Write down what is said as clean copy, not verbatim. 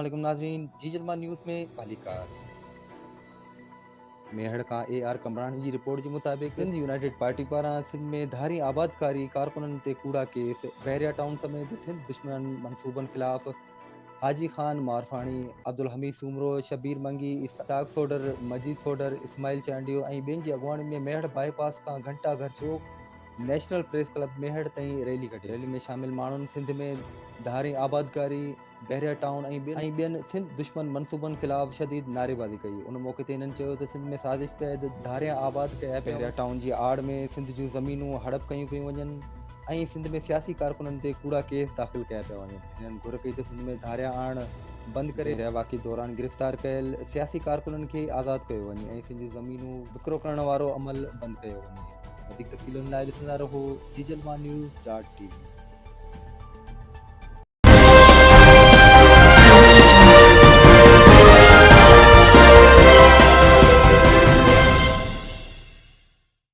अस्सलाम नाज़रीन, जी जलमा न्यूज़ में पालीकार मेहड़ का AR कमरानी जी रिपोर्ट के मुताबिक सिंध यूनाइटेड पार्टी पारां सिंध में धारी आबादकारी कारकुननि ते कूड़ा केस बहरिया टाउन समेत सिंध दुश्मन मंसूबनि ख़िलाफ़ हाजी खान मारफाणी, अब्दुल हमीद सूमरो, शबीर मंगी, इसाक सोडर, मजीद सोडर, इस्माइल चांडियो ऐं ॿियनि जी अॻुवाणी में मेहड़ बाईपास खां घंटा घर चौक नेशनल प्रेस क्लब मेहड़ ताईं रैली कढी। रैली में शामिल माण्हुनि सिंध में धारी आबादकारी, बहरिया टाउन ऐं ॿियनि सिंध दुश्मन मंसूबनि ख़िलाफ़ शदीद नारेबाज़ी कई। उन मौक़े ते हिननि चयो त सिंध में साज़िश तहत धारियां आबाद कया पिया। बहरिया टाउन जी आड़ में सिंध जूं ज़मीनूं हड़प कयूं पियूं वञनि ऐं सिंध में सियासी कारकुननि ते कूड़ा केस दाख़िल कया पिया वञनि। हिननि घुर कई त सिंध में धारियां आणणु बंदि करे रहिवाकी दौरान गिरफ़्तार कयल सियासी कारकुननि खे आज़ादु कयो वञे ऐं सिंध जूं ज़मीनूं विकिरो करण वारो अमल बंदि कयो वञे। वधीक तफ़सीलुनि लाइ ॾिसंदा रहो जी जलमा न्यूज़.tv।